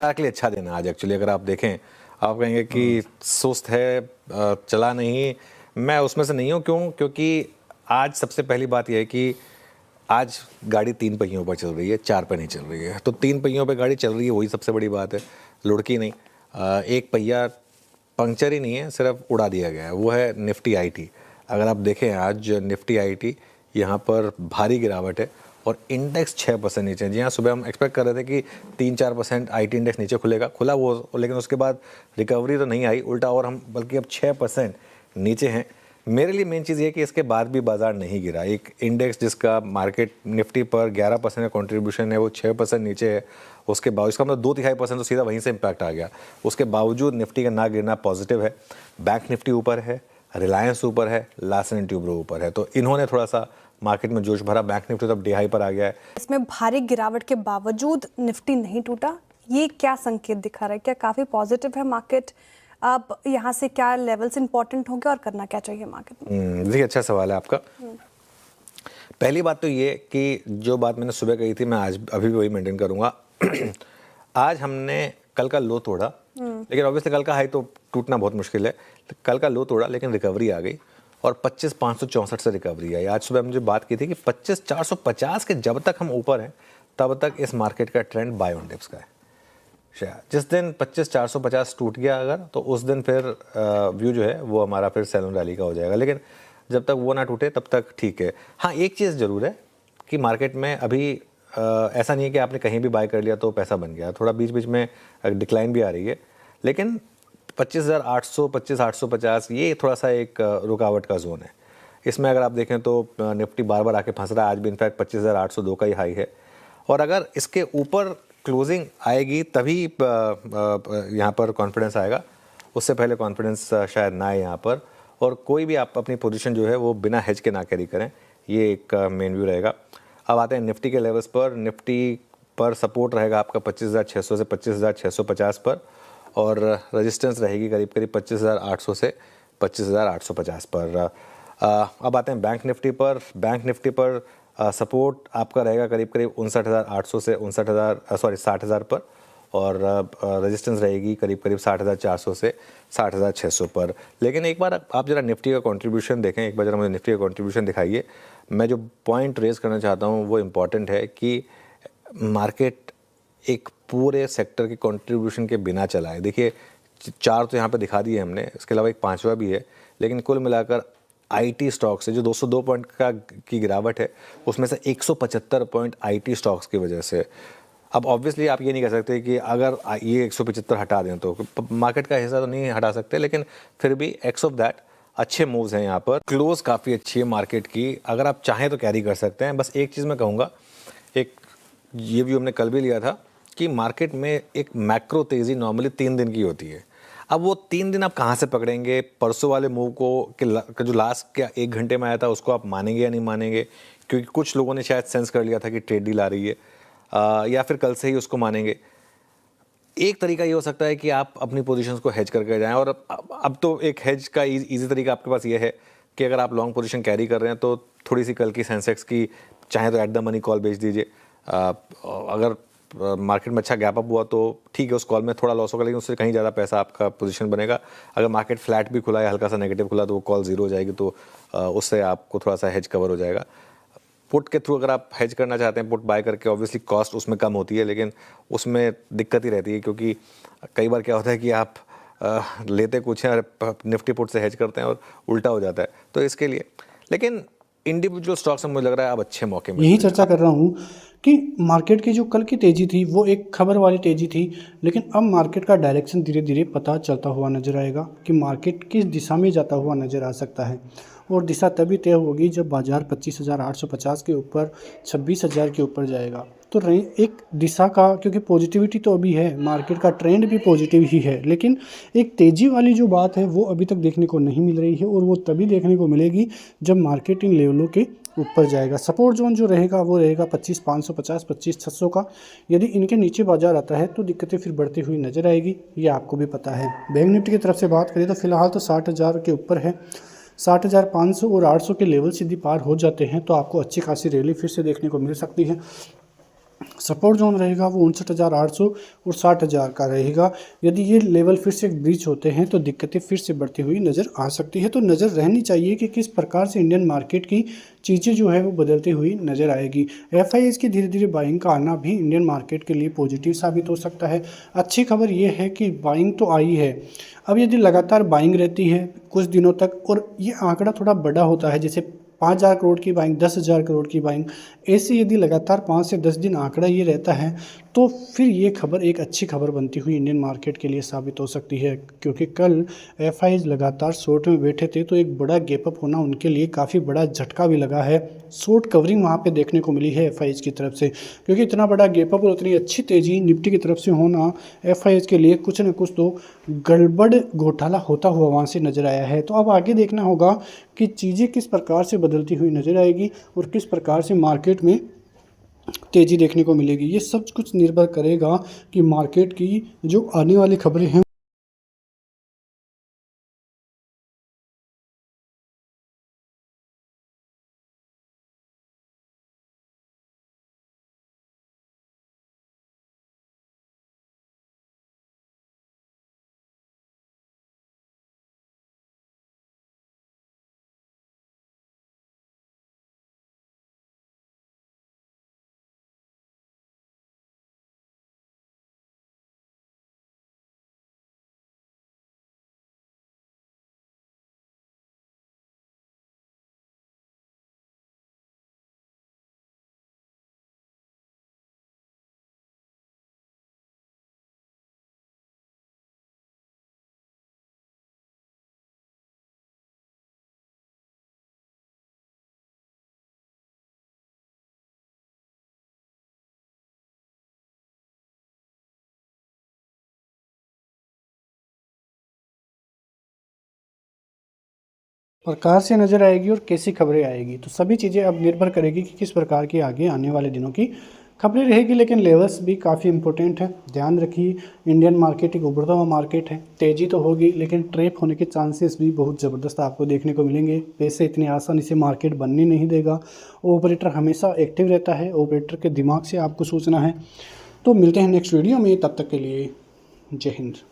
के लिए अच्छा दिन है आज एक्चुअली। अगर आप देखें, आप कहेंगे कि सुस्त है, चला नहीं, मैं उसमें से नहीं हूँ। क्यों? क्योंकि आज सबसे पहली बात यह है कि आज गाड़ी 3 पहियों पर चल रही है, 4 पे नहीं चल रही है। तो 3 पहियों पे गाड़ी चल रही है, वही सबसे बड़ी बात है, लुढ़की नहीं। एक पहिया पंक्चर ही नहीं है, सिर्फ उड़ा दिया गया है, वो है निफ्टी आईटी। अगर आप देखें आज निफ्टी आईटी यहाँ पर भारी गिरावट है और इंडेक्स 6% नीचे है। जी हाँ, सुबह हम एक्सपेक्ट कर रहे थे कि 3-4% आईटी इंडेक्स नीचे खुला वो, लेकिन उसके बाद रिकवरी तो नहीं आई, उल्टा और हम बल्कि अब 6% नीचे हैं। मेरे लिए मेन चीज़ ये है कि इसके बाद भी बाजार नहीं गिरा। एक इंडेक्स जिसका मार्केट निफ्टी पर 11% का कॉन्ट्रीब्यूशन है, वो 6% नीचे है। उसके बावजूद इसका मतलब 2-3% तो सीधा वहीं से इम्पैक्ट आ गया। उसके बावजूद निफ्टी का ना गिरना पॉजिटिव है। बैंक निफ्टी ऊपर है, रिलायंस ऊपर है, लार्सन एंड ट्यूब्रो ऊपर है। तो इन्होंने थोड़ा सा मार्केट में जोश भरा। बैंक निफ्टी तो अब हाई पर आ गया है। इसमें भारी गिरावट के बावजूद निफ्टी नहीं टूटा, ये क्या संकेत दिखा रहा है? क्या काफी पॉजिटिव है मार्केट? अब यहाँ से क्या लेवल्स इंपॉर्टेंट होंगे और करना क्या चाहिए मार्केट में? देखिए, अच्छा सवाल है आपका। पहली बात तो ये कि जो बात मैंने सुबह कही थी, मैं आज अभी भी वही मेंटेन करूंगा। आज हमने कल का लो तोड़ा, लेकिन ऑब्वियसली कल का हाई तो टूटना बहुत मुश्किल है। कल का लो तोड़ा, लेकिन रिकवरी आ गई और 25,564 से रिकवरी आई। आज सुबह मुझे बात की थी कि 25,450 के जब तक हम ऊपर हैं, तब तक इस मार्केट का ट्रेंड बाय ऑन डिप्स का है। जिस दिन 25,450 टूट गया अगर, तो उस दिन फिर व्यू जो है वो हमारा फिर सेल ऑन रैली का हो जाएगा। लेकिन जब तक वो ना टूटे तब तक ठीक है। हाँ, एक चीज़ ज़रूर है कि मार्केट में अभी ऐसा नहीं है कि आपने कहीं भी बाय कर लिया तो पैसा बन गया। थोड़ा बीच बीच में डिक्लाइन भी आ रही है, लेकिन 25,800, 25,850 ये थोड़ा सा एक रुकावट का जोन है। इसमें अगर आप देखें तो निफ्टी बार बार आके फंस रहा है। आज भी इनफैक्ट 25,802 का ही हाई है, और अगर इसके ऊपर क्लोजिंग आएगी तभी यहाँ पर कॉन्फिडेंस आएगा। उससे पहले कॉन्फिडेंस शायद ना आए यहाँ पर। और कोई भी आप अपनी पोजीशन जो है वो बिना हेज के ना कैरी करें, ये एक मेन व्यू रहेगा। अब आते हैं निफ्टी के लेवल्स पर। निफ्टी पर सपोर्ट रहेगा आपका 25,600 से 25,650 पर, और रेजिस्टेंस रहेगी करीब करीब 25,800 से 25,850 पर। अब आते हैं बैंक निफ्टी पर। बैंक निफ्टी पर सपोर्ट आपका रहेगा करीब करीब 59,800 से 60,000 पर, और रेजिस्टेंस रहेगी करीब करीब 60,400 से 60,600 पर। लेकिन एक बार आप जरा निफ्टी का कंट्रीब्यूशन देखें, एक बार जरा मुझे निफ्टी का कंट्रीब्यूशन दिखाइए। मैं जो पॉइंट रेज करना चाहता हूँ वो इम्पॉर्टेंट है कि मार्केट एक पूरे सेक्टर के कंट्रीब्यूशन के बिना चला है। देखिए, 4 तो यहाँ पे दिखा दिए हमने, इसके अलावा एक 5वां भी है, लेकिन कुल मिलाकर आईटी स्टॉक्स से जो 202 पॉइंट की गिरावट है, उसमें से 175 पॉइंट आईटी स्टॉक्स की वजह से। अब ऑब्वियसली आप ये नहीं कह सकते कि अगर ये 175 हटा दें तो मार्केट का हिस्सा तो नहीं हटा सकते, लेकिन फिर भी एक्स ऑफ दैट अच्छे मूव्स हैं यहाँ पर। क्लोज काफ़ी अच्छी है मार्केट की, अगर आप चाहें तो कैरी कर सकते हैं। बस एक चीज़ मैं कहूँगा, एक ये व्यू हमने कल भी लिया था कि मार्केट में एक मैक्रो तेज़ी नॉर्मली 3 दिन की होती है। अब वो 3 दिन आप कहाँ से पकड़ेंगे? परसों वाले मूव को जो लास्ट क्या 1 घंटे में आया था, उसको आप मानेंगे या नहीं मानेंगे? क्योंकि कुछ लोगों ने शायद सेंस कर लिया था कि ट्रेड डील आ रही है, या फिर कल से ही उसको मानेंगे। एक तरीका ये हो सकता है कि आप अपनी पोजीशंस को हेज करके जाएं, और अब तो एक हेज का इजी तरीका आपके पास ये है कि अगर आप लॉन्ग पोजीशन कैरी कर रहे हैं तो थोड़ी सी कल की सेंसेक्स की चाहे तो एट द मनी कॉल बेच दीजिए। अगर मार्केट में अच्छा गैप अप हुआ तो ठीक है, उस कॉल में थोड़ा लॉस होगा, लेकिन उससे कहीं ज़्यादा पैसा आपका पोजीशन बनेगा। अगर मार्केट फ्लैट भी खुला है, हल्का सा नेगेटिव खुला, तो वो कॉल जीरो हो जाएगी, तो उससे आपको थोड़ा सा हेज कवर हो जाएगा। पुट के थ्रू अगर आप हेज करना चाहते हैं, पुट बाय करके, ऑब्वियसली कॉस्ट उसमें कम होती है, लेकिन उसमें दिक्कत ही रहती है, क्योंकि कई बार क्या होता है कि आप लेते कुछ हैं और निफ्टी पुट से हेज करते हैं और उल्टा हो जाता है। तो इसके लिए लेकिन इंडिविजुअल स्टॉक्स में मुझे लग रहा है अब अच्छे मौके में यही चर्चा कर रहा हूँ कि मार्केट की जो कल की तेज़ी थी वो एक खबर वाली तेज़ी थी, लेकिन अब मार्केट का डायरेक्शन धीरे धीरे पता चलता हुआ नज़र आएगा कि मार्केट किस दिशा में जाता हुआ नज़र आ सकता है। और दिशा तभी तय होगी जब बाज़ार 25,850 के ऊपर 26,000 के ऊपर जाएगा। तो एक दिशा का, क्योंकि पॉजिटिविटी तो अभी है, मार्केट का ट्रेंड भी पॉजिटिव ही है, लेकिन एक तेज़ी वाली जो बात है वो अभी तक देखने को नहीं मिल रही है, और वो तभी देखने को मिलेगी जब मार्केट इन लेवलों के ऊपर जाएगा। सपोर्ट जोन जो रहेगा वो रहेगा 25,550, 25,600 का। यदि इनके नीचे बाजार आता है तो दिक्कतें फिर बढ़ती हुई नजर आएगी, ये आपको भी पता है। बैंक निफ्टी की तरफ से बात करें तो फिलहाल तो 60,000 के ऊपर है। 60,500 और 800 के लेवल सीधी पार हो जाते हैं तो आपको अच्छी खासी रैली फिर से देखने को मिल सकती है। सपोर्ट जोन रहेगा वो 59,800 और 60,000 का रहेगा। यदि ये लेवल फिर से ब्रीच होते हैं तो दिक्कतें फिर से बढ़ती हुई नज़र आ सकती है। तो नज़र रहनी चाहिए कि किस प्रकार से इंडियन मार्केट की चीज़ें जो है वो बदलती हुई नज़र आएगी। एफआईआईज़ की धीरे धीरे बाइंग का आना भी इंडियन मार्केट के लिए पॉजिटिव साबित हो सकता है। अच्छी खबर ये है कि बाइंग तो आई है, अब यदि लगातार बाइंग रहती है कुछ दिनों तक और ये आंकड़ा थोड़ा बड़ा होता है, जैसे 5,000 करोड़ की बाइंग, 10,000 करोड़ की बाइंग, ऐसे यदि लगातार 5 से 10 दिन आंकड़ा ये रहता है तो फिर ये खबर एक अच्छी खबर बनती हुई इंडियन मार्केट के लिए साबित हो सकती है। क्योंकि कल एफआईआईज़ लगातार शॉर्ट में बैठे थे तो एक बड़ा गैप अप होना उनके लिए काफ़ी बड़ा झटका भी लगा है। शॉर्ट कवरिंग वहाँ पे देखने को मिली है एफआईआईज़ की तरफ से, क्योंकि इतना बड़ा गैप अप और उतनी अच्छी तेज़ी निफ्टी की तरफ से होना एफआईआईज़ के लिए कुछ न कुछ तो गड़बड़ घोटाला होता हुआ वहाँ से नज़र आया है। तो अब आगे देखना होगा कि चीज़ें किस प्रकार से बदलती हुई नज़र आएगी और किस प्रकार से मार्केट में तेज़ी देखने को मिलेगी। ये सब कुछ निर्भर करेगा कि मार्केट की जो आने वाली खबरें हैं प्रकार से नज़र आएगी और कैसी खबरें आएगी। तो सभी चीज़ें अब निर्भर करेगी कि किस प्रकार की आगे आने वाले दिनों की खबरें रहेगी। लेकिन लेवल्स भी काफ़ी इंपॉर्टेंट है, ध्यान रखिए। इंडियन मार्केट एक उभरता हुआ मार्केट है, तेज़ी तो होगी लेकिन ट्रैप होने के चांसेस भी बहुत ज़बरदस्त आपको देखने को मिलेंगे। पैसे इतनी आसानी से मार्केट बनने नहीं देगा। ऑपरेटर हमेशा एक्टिव रहता है, ऑपरेटर के दिमाग से आपको सोचना है। तो मिलते हैं नेक्स्ट वीडियो में, तब तक के लिए जय हिंद।